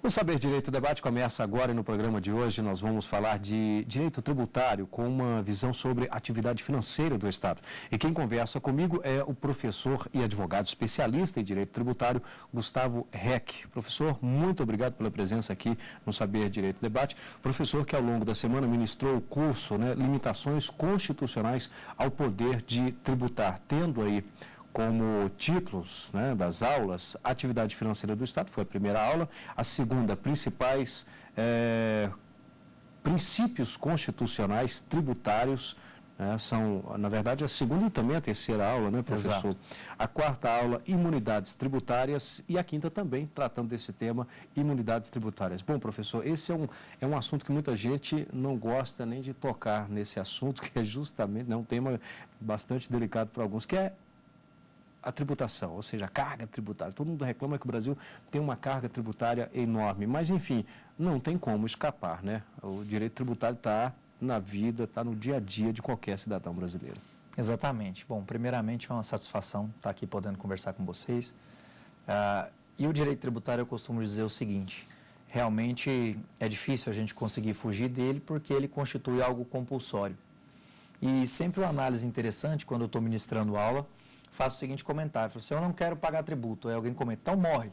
O Saber Direito Debate começa agora e no programa de hoje nós vamos falar de direito tributário com uma visão sobre a atividade financeira do Estado. E quem conversa comigo é o professor e advogado especialista em direito tributário, Gustavo Reck. Professor, muito obrigado pela presença aqui no Saber Direito Debate. Professor que ao longo da semana ministrou o curso, Limitações Constitucionais ao Poder de Tributar, tendo aí como títulos das aulas, Atividade Financeira do Estado, foi a primeira aula, a segunda, Principais Princípios Constitucionais Tributários, são, na verdade, a segunda e também a terceira aula, professor? Exato. A quarta aula, Imunidades Tributárias, e a quinta também, tratando desse tema, Imunidades Tributárias. Bom, professor, esse é um assunto que muita gente não gosta nem de tocar nesse assunto, que é justamente um tema bastante delicado para alguns, que é a tributação, ou seja, a carga tributária. Todo mundo reclama que o Brasil tem uma carga tributária enorme, mas, enfim, não tem como escapar, O direito tributário está na vida, está no dia a dia de qualquer cidadão brasileiro. Exatamente. Bom, primeiramente é uma satisfação estar aqui podendo conversar com vocês. E o direito tributário, eu costumo dizer o seguinte, realmente é difícil a gente conseguir fugir dele porque ele constitui algo compulsório. E sempre uma análise interessante, quando eu estou ministrando aula, faço o seguinte comentário, falo assim, eu não quero pagar tributo. Aí alguém comenta, então morre.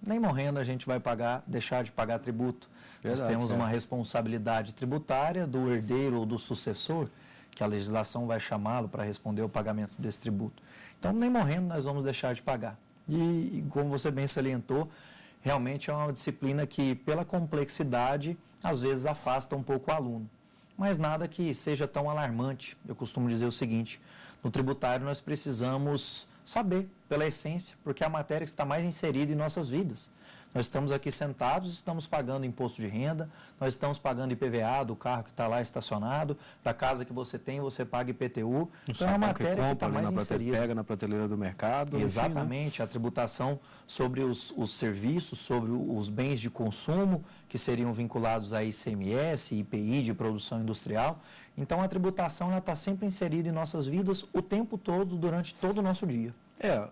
Nem morrendo a gente vai deixar de pagar tributo. Verdade, nós temos uma responsabilidade tributária do herdeiro ou do sucessor, que a legislação vai chamá-lo para responder ao pagamento desse tributo. Então, nem morrendo nós vamos deixar de pagar. E como você bem salientou, realmente é uma disciplina que, pela complexidade, às vezes afasta um pouco o aluno. Mas nada que seja tão alarmante. Eu costumo dizer o seguinte, no tributário nós precisamos saber, pela essência, porque é a matéria que está mais inserida em nossas vidas. Nós estamos aqui sentados, estamos pagando imposto de renda, nós estamos pagando IPVA do carro que está lá estacionado, da casa que você tem, você paga IPTU. Então é uma matéria que está mais inserida. Pega na prateleira do mercado. Exatamente, enfim, a tributação sobre os serviços, sobre os bens de consumo, que seriam vinculados a ICMS, IPI de produção industrial. Então a tributação está sempre inserida em nossas vidas o tempo todo, durante todo o nosso dia. É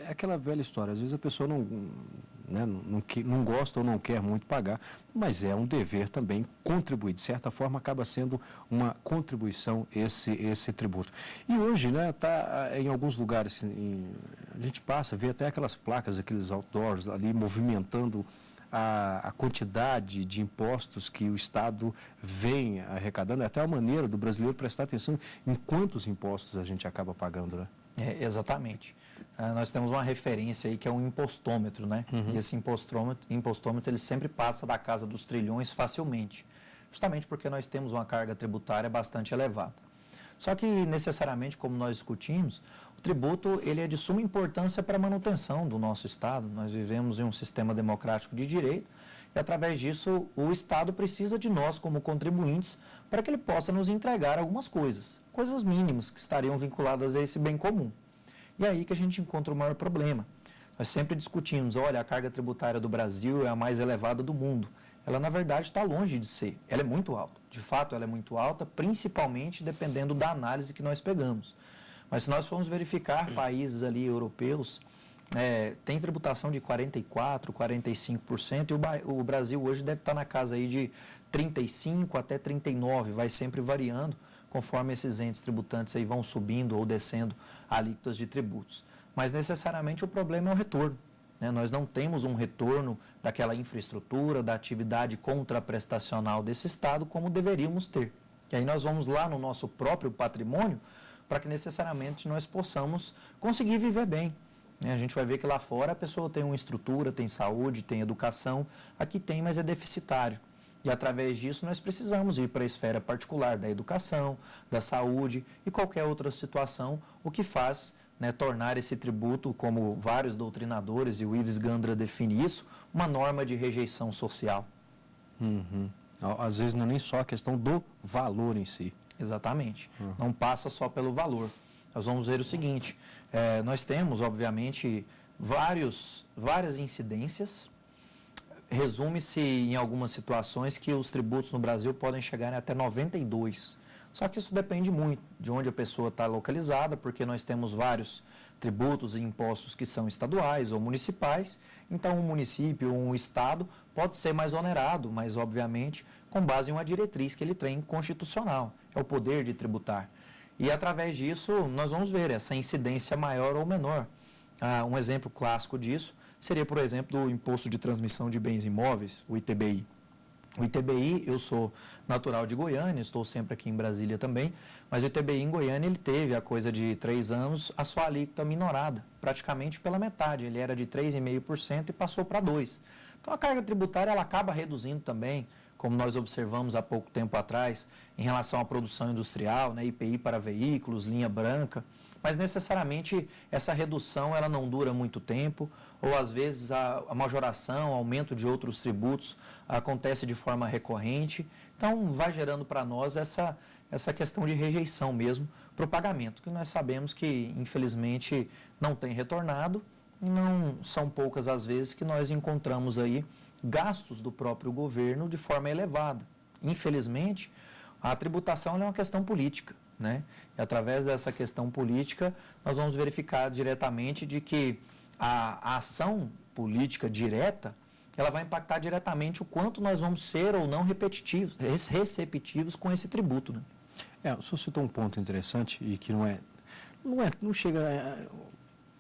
aquela velha história, às vezes a pessoa não gosta ou não quer muito pagar, mas é um dever também contribuir. De certa forma, acaba sendo uma contribuição esse tributo. E hoje, tá em alguns lugares, a gente vê até aquelas placas, aqueles outdoors ali movimentando a quantidade de impostos que o Estado vem arrecadando, é até a maneira do brasileiro prestar atenção em quantos impostos a gente acaba pagando, Exatamente. Nós temos uma referência aí que é um impostômetro, E esse impostômetro ele sempre passa da casa dos trilhões facilmente, justamente porque nós temos uma carga tributária bastante elevada. Só que, necessariamente, como nós discutimos, o tributo ele é de suma importância para a manutenção do nosso Estado. Nós vivemos em um sistema democrático de direito e, através disso, o Estado precisa de nós, como contribuintes, para que ele possa nos entregar algumas coisas mínimas que estariam vinculadas a esse bem comum. E é aí que a gente encontra o maior problema. Nós sempre discutimos, olha, a carga tributária do Brasil é a mais elevada do mundo. Ela, na verdade, está longe de ser. Ela é muito alta. De fato, ela é muito alta, principalmente dependendo da análise que nós pegamos. Mas se nós formos verificar países ali europeus, tem tributação de 44%, 45%, e o Brasil hoje deve estar na casa aí de 35% até 39%, vai sempre variando, conforme esses entes tributantes aí vão subindo ou descendo alíquotas de tributos. Mas, necessariamente, o problema é o retorno. Nós não temos um retorno daquela infraestrutura, da atividade contraprestacional desse Estado como deveríamos ter. E aí nós vamos lá no nosso próprio patrimônio para que, necessariamente, nós possamos conseguir viver bem. A gente vai ver que lá fora a pessoa tem uma estrutura, tem saúde, tem educação, aqui tem, mas é deficitário. E, através disso, nós precisamos ir para a esfera particular da educação, da saúde e qualquer outra situação, o que faz tornar esse tributo, como vários doutrinadores, e o Ives Gandra define isso, uma norma de rejeição social. Às vezes não é nem só a questão do valor em si. Exatamente. Não passa só pelo valor. Nós vamos ver o seguinte, nós temos, obviamente, várias incidências. Resume-se em algumas situações que os tributos no Brasil podem chegar até 92%. Só que isso depende muito de onde a pessoa está localizada, porque nós temos vários tributos e impostos que são estaduais ou municipais. Então, um município ou um estado pode ser mais onerado, mas, obviamente, com base em uma diretriz que ele tem constitucional, é o poder de tributar. E, através disso, nós vamos ver essa incidência maior ou menor. Um exemplo clássico disso seria, por exemplo, do Imposto de Transmissão de Bens Imóveis, o ITBI. O ITBI, eu sou natural de Goiânia, estou sempre aqui em Brasília também, mas o ITBI em Goiânia, ele teve, há coisa de 3 anos, a sua alíquota minorada, praticamente pela metade. Ele era de 3,5% e passou para 2%. Então, a carga tributária, ela acaba reduzindo também, como nós observamos há pouco tempo atrás, em relação à produção industrial, né, IPI para veículos, linha branca, mas necessariamente essa redução ela não dura muito tempo, ou às vezes a majoração, aumento de outros tributos acontece de forma recorrente, então vai gerando para nós essa questão de rejeição mesmo para o pagamento, que nós sabemos que infelizmente não tem retornado, e não são poucas as vezes que nós encontramos aí gastos do próprio governo de forma elevada. Infelizmente, a tributação é uma questão política, né? E através dessa questão política, nós vamos verificar diretamente de que a ação política direta, ela vai impactar diretamente o quanto nós vamos ser ou não receptivos com esse tributo, né? O senhor citou um ponto interessante e que não chega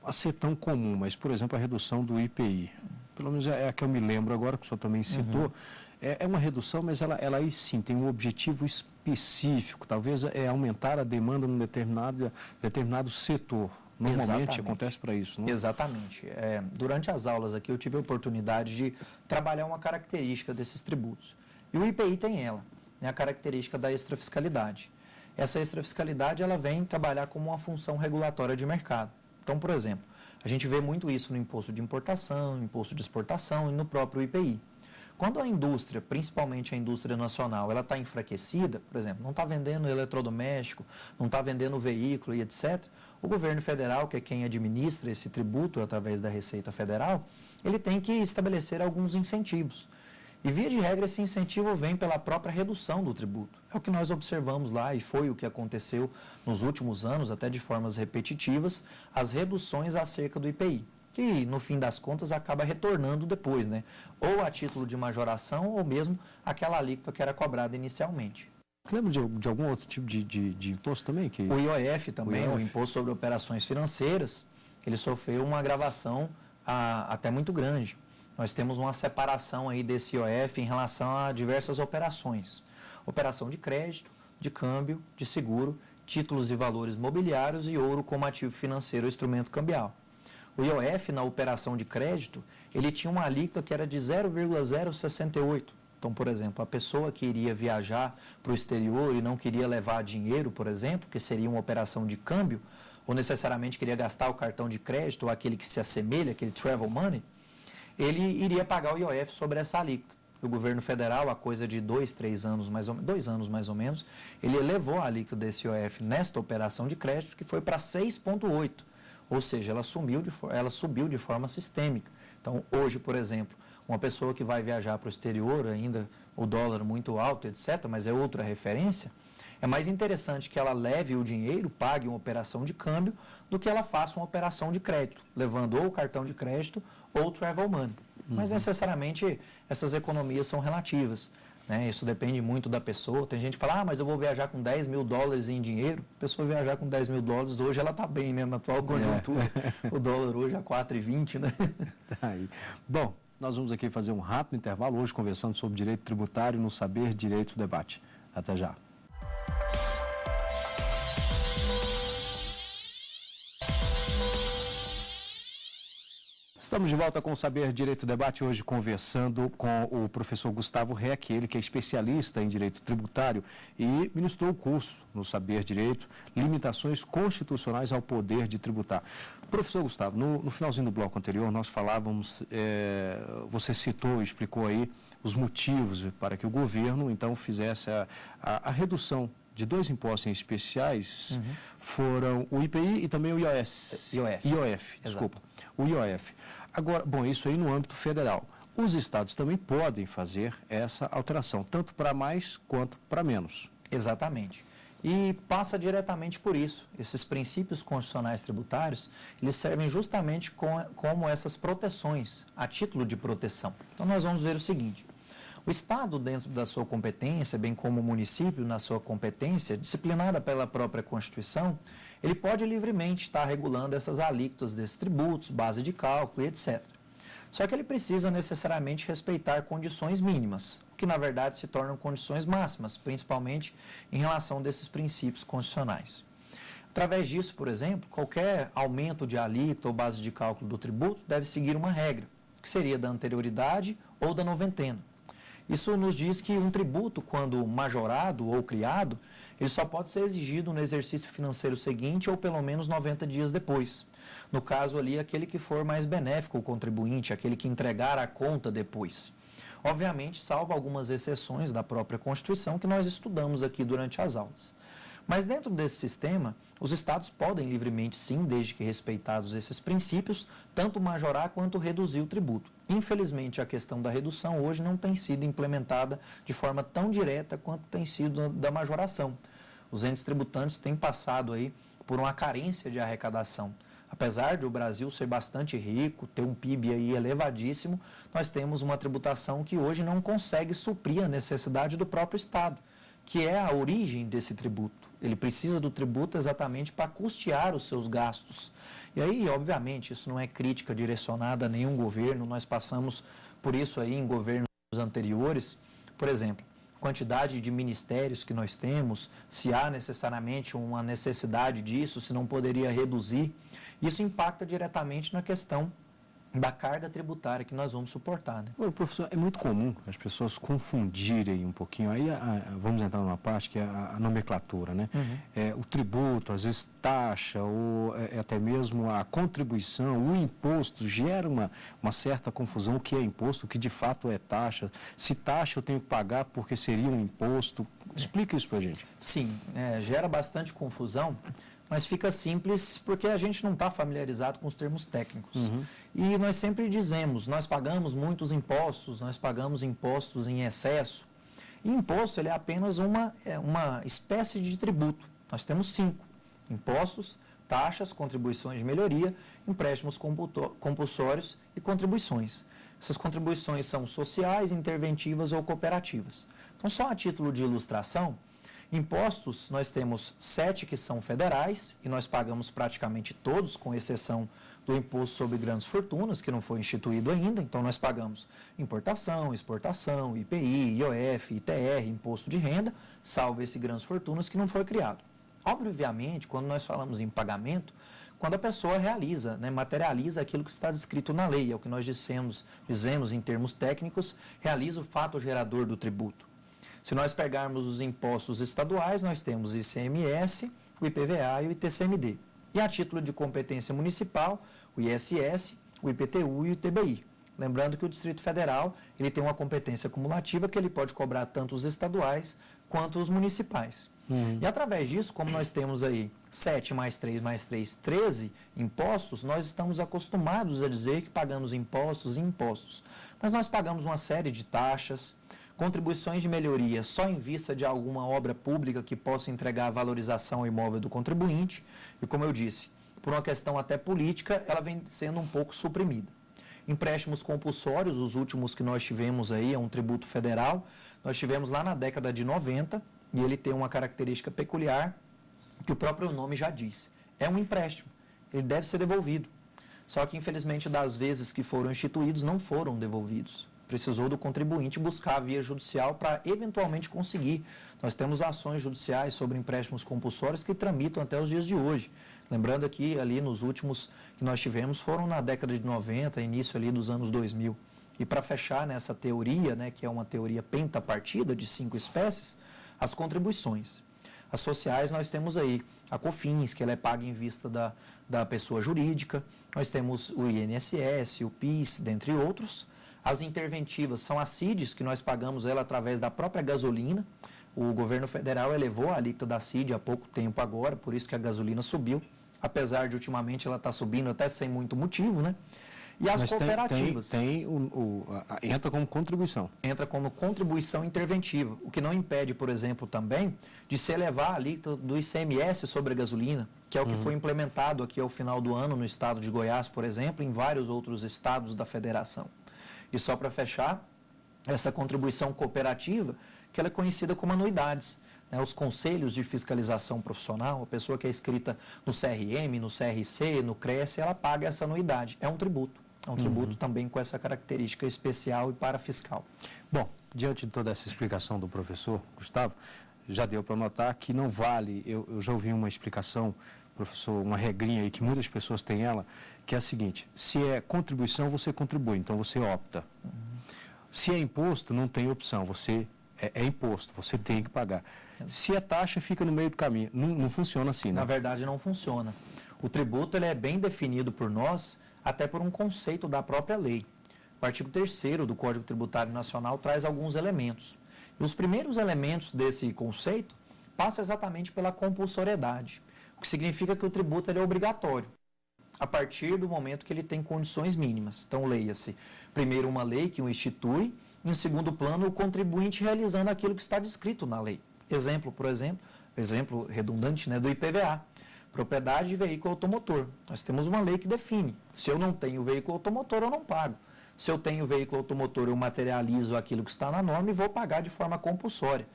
a ser tão comum, mas, por exemplo, a redução do IPI. Pelo menos é a que eu me lembro agora, que o senhor também citou. Uhum. É uma redução, mas ela aí sim tem um objetivo específico, talvez é aumentar a demanda num determinado setor. Normalmente Exatamente. Acontece para isso, não é? Exatamente. Durante as aulas aqui eu tive a oportunidade de trabalhar uma característica desses tributos. E o IPI tem ela, né, a característica da extrafiscalidade. Essa extrafiscalidade ela vem trabalhar como uma função regulatória de mercado. Então, por exemplo, a gente vê muito isso no imposto de importação, imposto de exportação e no próprio IPI. Quando a indústria, principalmente a indústria nacional, ela está enfraquecida, por exemplo, não está vendendo eletrodoméstico, não está vendendo veículo e etc., o governo federal, que é quem administra esse tributo através da Receita Federal, ele tem que estabelecer alguns incentivos. E, via de regra, esse incentivo vem pela própria redução do tributo. É o que nós observamos lá e foi o que aconteceu nos últimos anos, até de formas repetitivas, as reduções acerca do IPI, que, no fim das contas, acaba retornando depois, né? Ou a título de majoração ou mesmo aquela alíquota que era cobrada inicialmente. Lembra de algum outro tipo de imposto também? O IOF também, o Imposto sobre Operações Financeiras, ele sofreu uma agravação até muito grande. Nós temos uma separação aí desse IOF em relação a diversas operações. Operação de crédito, de câmbio, de seguro, títulos e valores mobiliários e ouro como ativo financeiro ou instrumento cambial. O IOF, na operação de crédito, ele tinha uma alíquota que era de 0,068. Então, por exemplo, a pessoa que iria viajar para o exterior e não queria levar dinheiro, por exemplo, que seria uma operação de câmbio, ou necessariamente queria gastar o cartão de crédito, ou aquele que se assemelha, aquele travel money, ele iria pagar o IOF sobre essa alíquota. O governo federal, há coisa de 2 anos mais ou menos, ele elevou a alíquota desse IOF nesta operação de crédito, que foi para 6,8%. Ou seja, ela subiu de forma sistêmica. Então, hoje, por exemplo, uma pessoa que vai viajar para o exterior, ainda o dólar muito alto, etc., mas é outra referência, é mais interessante que ela leve o dinheiro, pague uma operação de câmbio, do que ela faça uma operação de crédito, levando ou o cartão de crédito ou o travel money. Mas, necessariamente, essas economias são relativas, né? Isso depende muito da pessoa. Tem gente que fala, mas eu vou viajar com 10 mil dólares em dinheiro. A pessoa viajar com 10 mil dólares, hoje ela está bem, né? Na atual conjuntura. O dólar hoje é 4,20, né? Aí. Bom, nós vamos aqui fazer um rápido intervalo, hoje conversando sobre direito tributário no Saber Direito Debate. Até já. Estamos de volta com o Saber Direito Debate, hoje conversando com o professor Gustavo Reck, ele que é especialista em Direito Tributário e ministrou o curso no Saber Direito, Limitações Constitucionais ao Poder de Tributar. Professor Gustavo, no finalzinho do bloco anterior nós falávamos, você citou, explicou aí os motivos para que o governo então fizesse a redução de 2 impostos em especiais, foram o IPI e também o IOF, desculpa, o IOF. Agora, bom, isso aí no âmbito federal. Os estados também podem fazer essa alteração, tanto para mais quanto para menos. Exatamente. e passa diretamente por isso. Esses princípios constitucionais tributários, eles servem justamente como essas proteções, a título de proteção. Então, nós vamos ver o seguinte: o Estado, dentro da sua competência, bem como o município na sua competência, disciplinada pela própria Constituição, ele pode livremente estar regulando essas alíquotas desses tributos, base de cálculo e etc. Só que ele precisa necessariamente respeitar condições mínimas, que na verdade se tornam condições máximas, principalmente em relação desses princípios constitucionais. Através disso, por exemplo, qualquer aumento de alíquota ou base de cálculo do tributo deve seguir uma regra, que seria da anterioridade ou da noventena. Isso nos diz que um tributo, quando majorado ou criado, ele só pode ser exigido no exercício financeiro seguinte ou pelo menos 90 dias depois. No caso ali, aquele que for mais benéfico ao contribuinte, aquele que entregar a conta depois. Obviamente, salvo algumas exceções da própria Constituição que nós estudamos aqui durante as aulas. Mas dentro desse sistema, os estados podem livremente, sim, desde que respeitados esses princípios, tanto majorar quanto reduzir o tributo. Infelizmente, a questão da redução hoje não tem sido implementada de forma tão direta quanto tem sido da majoração. Os entes tributantes têm passado aí por uma carência de arrecadação. Apesar de o Brasil ser bastante rico, ter um PIB aí elevadíssimo, nós temos uma tributação que hoje não consegue suprir a necessidade do próprio Estado, que é a origem desse tributo. Ele precisa do tributo exatamente para custear os seus gastos. E aí, obviamente, isso não é crítica direcionada a nenhum governo, nós passamos por isso aí em governos anteriores. Por exemplo, quantidade de ministérios que nós temos, se há necessariamente uma necessidade disso, se não poderia reduzir. Isso impacta diretamente na questão da carga tributária que nós vamos suportar. Né? Agora, professor, é muito comum as pessoas confundirem um pouquinho, aí vamos entrar numa parte que é a nomenclatura, né? O tributo, às vezes taxa, ou até mesmo a contribuição, o imposto, gera uma certa confusão, o que é imposto, o que de fato é taxa, se taxa eu tenho que pagar porque seria um imposto, explica isso para a gente. Sim, gera bastante confusão, mas fica simples porque a gente não está familiarizado com os termos técnicos. E nós sempre dizemos, nós pagamos muitos impostos, nós pagamos impostos em excesso. E imposto ele é apenas uma espécie de tributo. Nós temos 5: impostos, taxas, contribuições de melhoria, empréstimos compulsórios e contribuições. Essas contribuições são sociais, interventivas ou cooperativas. Então, só a título de ilustração, impostos, nós temos 7 que são federais, e nós pagamos praticamente todos, com exceção do imposto sobre grandes fortunas, que não foi instituído ainda. Então, nós pagamos importação, exportação, IPI, IOF, ITR, imposto de renda, salvo esse grandes fortunas que não foi criado. Obviamente, quando nós falamos em pagamento, quando a pessoa realiza, materializa aquilo que está descrito na lei, é o que nós dizemos em termos técnicos, realiza o fato gerador do tributo. Se nós pegarmos os impostos estaduais, nós temos o ICMS, o IPVA e o ITCMD. E a título de competência municipal, o ISS, o IPTU e o ITBI. Lembrando que o Distrito Federal ele tem uma competência cumulativa que ele pode cobrar tanto os estaduais quanto os municipais. E através disso, como nós temos aí 7 mais 3 mais 3, 13 impostos, nós estamos acostumados a dizer que pagamos impostos e impostos. Mas nós pagamos uma série de taxas, contribuições de melhoria só em vista de alguma obra pública que possa entregar a valorização ao imóvel do contribuinte. E como eu disse, por uma questão até política, ela vem sendo um pouco suprimida. Empréstimos compulsórios, os últimos que nós tivemos aí, é um tributo federal. Nós tivemos lá na década de 90, e ele tem uma característica peculiar, que o próprio nome já diz. É um empréstimo, ele deve ser devolvido. Só que, infelizmente, das vezes que foram instituídos, não foram devolvidos. Precisou do contribuinte buscar a via judicial para eventualmente conseguir. Nós temos ações judiciais sobre empréstimos compulsórios que tramitam até os dias de hoje. Lembrando aqui, ali nos últimos que nós tivemos, foram na década de 90, início ali dos anos 2000. E para fechar nessa teoria, que é uma teoria pentapartida de 5 espécies, as contribuições. As sociais nós temos aí a COFINS, que ela é paga em vista da pessoa jurídica. Nós temos o INSS, o PIS, dentre outros. As interventivas são as CIDs, que nós pagamos ela através da própria gasolina. O governo federal elevou a alíquota da CID há pouco tempo agora, por isso que a gasolina subiu. Apesar de ultimamente ela estar subindo até sem muito motivo, E as cooperativas. Entra como contribuição. Entra como contribuição interventiva, o que não impede, por exemplo, também de se elevar a alíquota do ICMS sobre a gasolina, que é o que foi implementado aqui ao final do ano no estado de Goiás, por exemplo, em vários outros estados da federação. E só para fechar, essa contribuição cooperativa, que ela é conhecida como anuidades. Os conselhos de fiscalização profissional, a pessoa que é inscrita no CRM, no CRC, no CRES, ela paga essa anuidade. É um tributo. É um tributo também com essa característica especial e parafiscal. Bom, diante de toda essa explicação do professor Gustavo, já deu para notar que não vale, eu já ouvi uma explicação, professor, uma regrinha aí que muitas pessoas têm ela, que é a seguinte: se é contribuição, você contribui, então você opta. Se é imposto, não tem opção, é imposto, você tem que pagar. Se é taxa, fica no meio do caminho. Não funciona assim, né? Na verdade, não funciona. O tributo ele é bem definido por nós, até por um conceito da própria lei. O artigo 3º do Código Tributário Nacional traz alguns elementos. E os primeiros elementos desse conceito passam exatamente pela compulsoriedade, o que significa que o tributo ele é obrigatório, a partir do momento que ele tem condições mínimas. Então, leia-se, primeiro uma lei que o institui, em segundo plano, o contribuinte realizando aquilo que está descrito na lei. Exemplo redundante, né, do IPVA. Propriedade de veículo automotor. Nós temos uma lei que define. Se eu não tenho veículo automotor, eu não pago. Se eu tenho veículo automotor, eu materializo aquilo que está na norma e vou pagar de forma compulsória.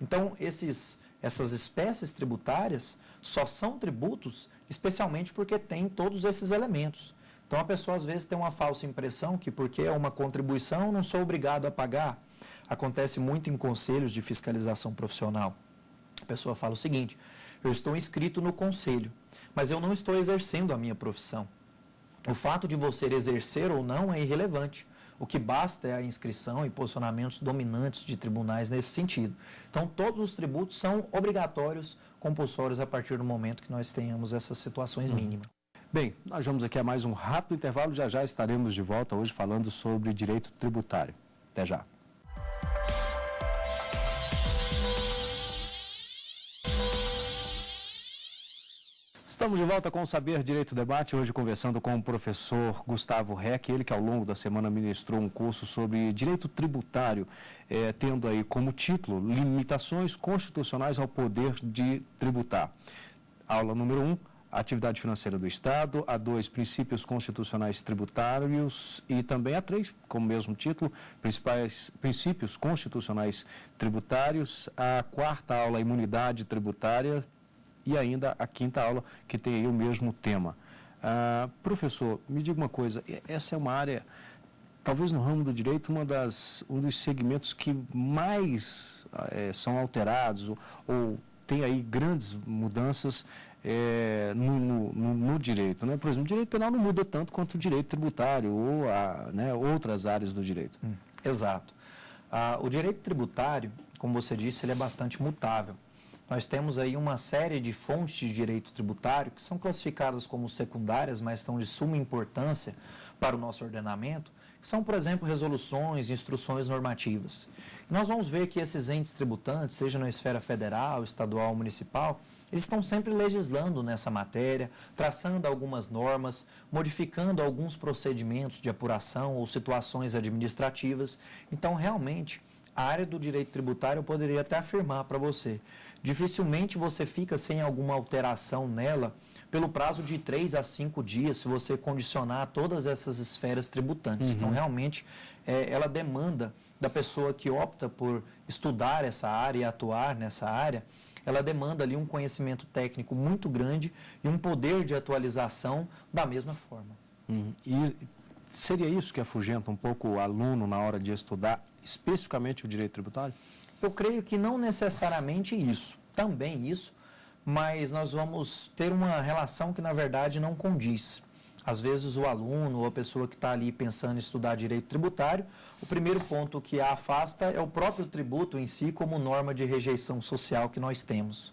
Então, essas espécies tributárias só são tributos, especialmente porque tem todos esses elementos. Então, a pessoa às vezes tem uma falsa impressão que porque é uma contribuição, eu não sou obrigado a pagar. Acontece muito em conselhos de fiscalização profissional. A pessoa fala o seguinte: eu estou inscrito no conselho, mas eu não estou exercendo a minha profissão. O fato de você exercer ou não é irrelevante. O que basta é a inscrição e posicionamentos dominantes de tribunais nesse sentido. Então, todos os tributos são obrigatórios, compulsórios, a partir do momento que nós tenhamos essas situações mínimas. Bem, nós vamos aqui a mais um rápido intervalo. Já estaremos de volta hoje falando sobre direito tributário. Até já. Estamos de volta com o Saber Direito Debate, hoje conversando com o professor Gustavo Reck, ele que ao longo da semana ministrou um curso sobre direito tributário, tendo aí como título Limitações Constitucionais ao Poder de Tributar. Aula número 1, Atividade Financeira do Estado, a 2, Princípios Constitucionais Tributários e também a 3, com o mesmo título, Principais Princípios Constitucionais Tributários, a 4ª aula, Imunidade Tributária, e ainda a 5ª aula, que tem aí o mesmo tema. Professor, me diga uma coisa, essa é uma área, talvez no ramo do direito, um dos segmentos que mais são alterados ou tem aí grandes mudanças no direito, né? Por exemplo, o direito penal não muda tanto quanto o direito tributário ou outras áreas do direito. Exato. O direito tributário, como você disse, ele é bastante mutável. Nós temos aí uma série de fontes de direito tributário que são classificadas como secundárias, mas são de suma importância para o nosso ordenamento, que são, por exemplo, resoluções, instruções normativas. E nós vamos ver que esses entes tributantes, seja na esfera federal, estadual ou municipal, eles estão sempre legislando nessa matéria, traçando algumas normas, modificando alguns procedimentos de apuração ou situações administrativas. Então, realmente, a área do direito tributário eu poderia até afirmar para você, dificilmente você fica sem alguma alteração nela pelo prazo de 3 a 5 dias, se você condicionar todas essas esferas tributantes. Então, realmente, ela demanda da pessoa que opta por estudar essa área e atuar nessa área, ela demanda ali um conhecimento técnico muito grande e um poder de atualização da mesma forma. E seria isso que afugenta um pouco o aluno na hora de estudar especificamente o direito tributário? Eu creio que não necessariamente isso, também isso, mas nós vamos ter uma relação que, na verdade, não condiz. Às vezes, o aluno ou a pessoa que está ali pensando em estudar direito tributário, o primeiro ponto que a afasta é o próprio tributo em si, como norma de rejeição social que nós temos.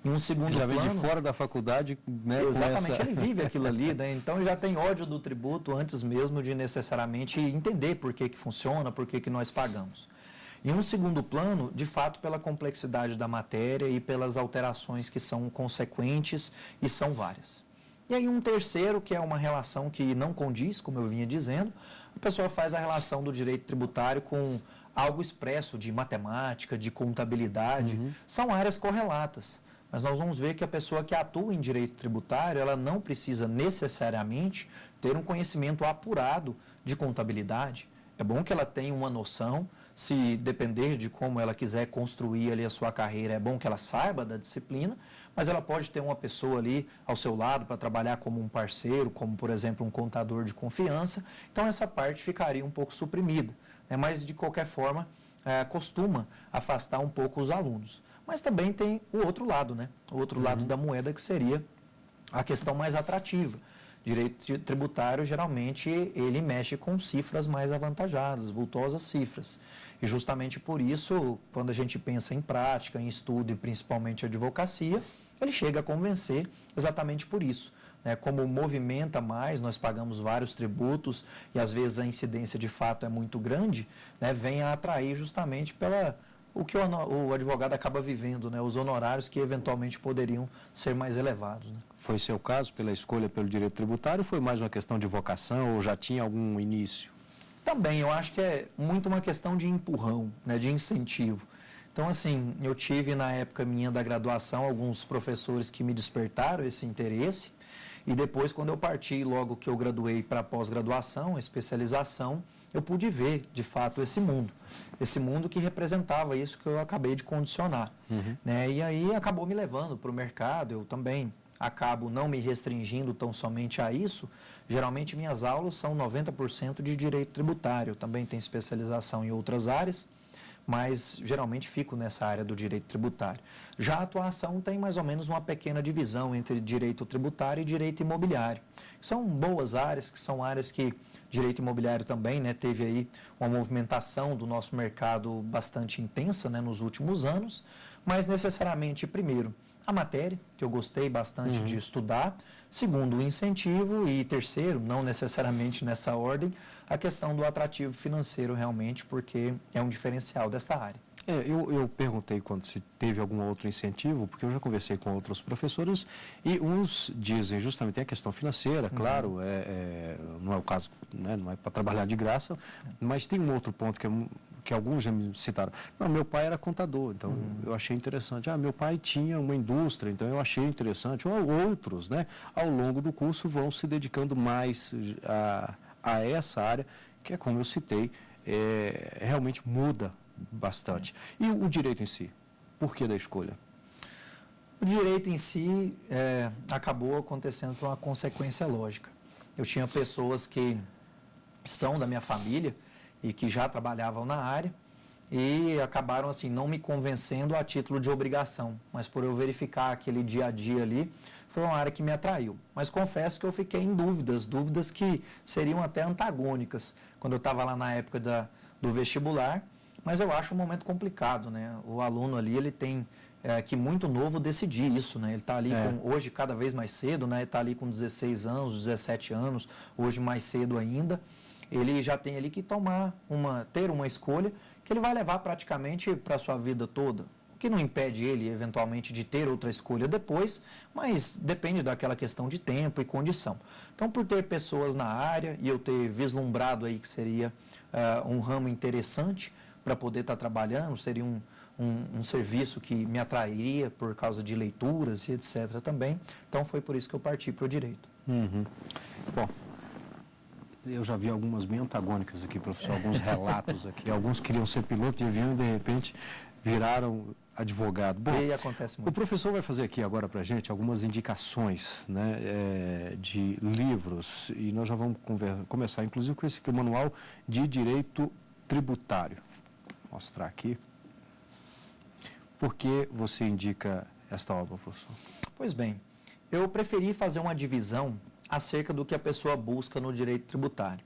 Em um segundo já plano... vem de fora da faculdade, né? Exatamente, ele vive aquilo ali, né? Então já tem ódio do tributo antes mesmo de necessariamente entender por que funciona, por que nós pagamos. Em um segundo plano, de fato, pela complexidade da matéria e pelas alterações que são consequentes e são várias. E aí um terceiro, que é uma relação que não condiz, como eu vinha dizendo, a pessoa faz a relação do direito tributário com algo expresso de matemática, de contabilidade, são áreas correlatas. Mas nós vamos ver que a pessoa que atua em direito tributário, ela não precisa necessariamente ter um conhecimento apurado de contabilidade. É bom que ela tenha uma noção, se depender de como ela quiser construir ali a sua carreira, é bom que ela saiba da disciplina, mas ela pode ter uma pessoa ali ao seu lado para trabalhar como um parceiro, como, por exemplo, um contador de confiança. Então, essa parte ficaria um pouco suprimida, né? Mas, de qualquer forma, costuma afastar um pouco os alunos. Mas também tem o outro lado, né? O outro lado da moeda, que seria a questão mais atrativa. Direito tributário, geralmente, ele mexe com cifras mais avantajadas, vultosas cifras. E justamente por isso, quando a gente pensa em prática, em estudo e principalmente advocacia, ele chega a convencer exatamente por isso. Né? Como movimenta mais, nós pagamos vários tributos e às vezes a incidência de fato é muito grande, né? Vem a atrair justamente pela... o que o advogado acaba vivendo, né? Os honorários que eventualmente poderiam ser mais elevados. Né? Foi seu caso pela escolha pelo direito tributário ou foi mais uma questão de vocação ou já tinha algum início? Também, eu acho que é muito uma questão de empurrão, né? De incentivo. Então, assim, eu tive na época minha da graduação alguns professores que me despertaram esse interesse e depois, quando eu parti, logo que eu graduei para pós-graduação, especialização, eu pude ver, de fato, esse mundo que representava isso que eu acabei de condicionar. Né? E aí acabou me levando para o mercado, eu também acabo não me restringindo tão somente a isso. Geralmente minhas aulas são 90% de direito tributário, eu também tenho especialização em outras áreas, mas geralmente fico nessa área do direito tributário. Já a atuação tem mais ou menos uma pequena divisão entre direito tributário e direito imobiliário. São boas áreas, que são áreas que direito imobiliário também, né, teve aí uma movimentação do nosso mercado bastante intensa, né, nos últimos anos, mas necessariamente, primeiro, a matéria, que eu gostei bastante de estudar, segundo, o incentivo e terceiro, não necessariamente nessa ordem, a questão do atrativo financeiro realmente, porque é um diferencial dessa área. Eu perguntei quando se teve algum outro incentivo, porque eu já conversei com outros professores e uns dizem justamente tem a questão financeira, claro, não é o caso, né, não é para trabalhar de graça, mas tem um outro ponto que alguns já me citaram. Não, meu pai era contador, então eu achei interessante. Meu pai tinha uma indústria, então eu achei interessante. Ou outros, né, ao longo do curso vão se dedicando mais a essa área, que é como eu citei, realmente muda bastante. E o direito em si? Por que da escolha? O direito em si acabou acontecendo por uma consequência lógica. Eu tinha pessoas que são da minha família e que já trabalhavam na área e acabaram assim não me convencendo a título de obrigação, mas por eu verificar aquele dia a dia ali, foi uma área que me atraiu. Mas confesso que eu fiquei em dúvidas que seriam até antagônicas quando eu estava lá na época do vestibular, mas eu acho um momento complicado, né? O aluno ali, ele tem que muito novo decidir isso, né? Ele está ali hoje cada vez mais cedo, né? Está ali com 16 anos, 17 anos, hoje mais cedo ainda. Ele já tem ali que ter uma escolha que ele vai levar praticamente para a sua vida toda. O que não impede ele, eventualmente, de ter outra escolha depois, mas depende daquela questão de tempo e condição. Então, por ter pessoas na área e eu ter vislumbrado aí que seria um ramo interessante para poder estar trabalhando, seria um serviço que me atrairia por causa de leituras e etc. também. Então, foi por isso que eu parti para o direito. Bom, eu já vi algumas bem antagônicas aqui, professor, alguns relatos aqui. Alguns queriam ser piloto de avião e, de repente, viraram advogado. Bom, e acontece muito. O professor vai fazer aqui agora para a gente algumas indicações, né, de livros, e nós já vamos começar, inclusive, com esse aqui, o Manual de Direito Tributário. Vou mostrar aqui. Por que você indica esta obra, professor? Pois bem, eu preferi fazer uma divisão acerca do que a pessoa busca no direito tributário.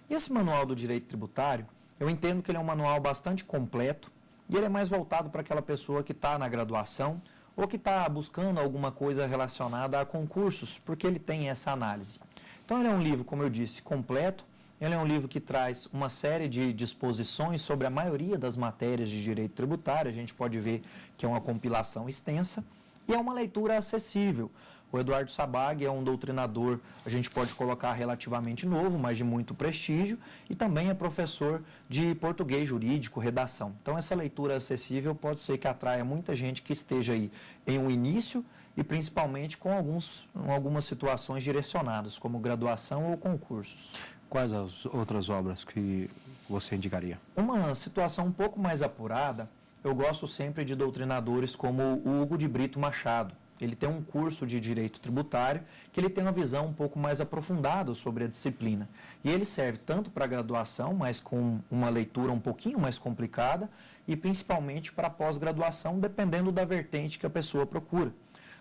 E esse manual do direito tributário, eu entendo que ele é um manual bastante completo e ele é mais voltado para aquela pessoa que está na graduação ou que está buscando alguma coisa relacionada a concursos, porque ele tem essa análise. Então, ele é um livro, como eu disse, completo. Ele é um livro que traz uma série de disposições sobre a maioria das matérias de direito tributário. A gente pode ver que é uma compilação extensa e é uma leitura acessível. O Eduardo Sabag é um doutrinador, a gente pode colocar relativamente novo, mas de muito prestígio, e também é professor de português jurídico, redação. Então, essa leitura acessível pode ser que atraia muita gente que esteja aí em um início e principalmente com algumas situações direcionadas, como graduação ou concursos. Quais as outras obras que você indicaria? Uma situação um pouco mais apurada, eu gosto sempre de doutrinadores como o Hugo de Brito Machado. Ele tem um curso de Direito Tributário que ele tem uma visão um pouco mais aprofundada sobre a disciplina. E ele serve tanto para a graduação, mas com uma leitura um pouquinho mais complicada, e principalmente para a pós-graduação, dependendo da vertente que a pessoa procura.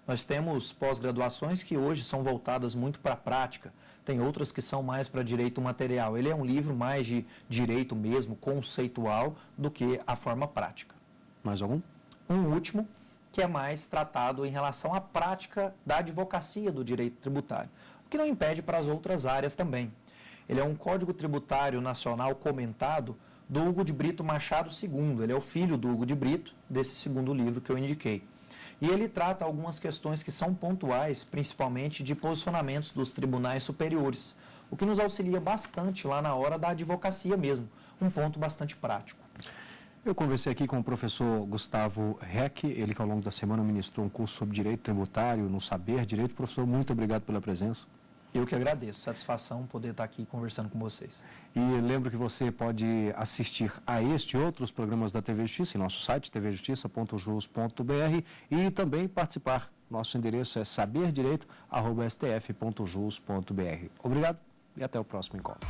Nós temos pós-graduações que hoje são voltadas muito para a prática, tem outras que são mais para direito material. Ele é um livro mais de direito mesmo, conceitual, do que a forma prática. Mais algum? Um último, que é mais tratado em relação à prática da advocacia do direito tributário, o que não impede para as outras áreas também. Ele é um Código Tributário Nacional comentado do Hugo de Brito Machado II. Ele é o filho do Hugo de Brito, desse segundo livro que eu indiquei. E ele trata algumas questões que são pontuais, principalmente de posicionamentos dos tribunais superiores, o que nos auxilia bastante lá na hora da advocacia mesmo, um ponto bastante prático. Eu conversei aqui com o professor Gustavo Reck, ele que ao longo da semana ministrou um curso sobre Direito Tributário, no Saber Direito. Professor, muito obrigado pela presença. Eu que agradeço, satisfação poder estar aqui conversando com vocês. E lembro que você pode assistir a este e outros programas da TV Justiça em nosso site, tvjustiça.jus.br, e também participar. Nosso endereço é saberdireito@stf.jus.br. Obrigado e até o próximo encontro.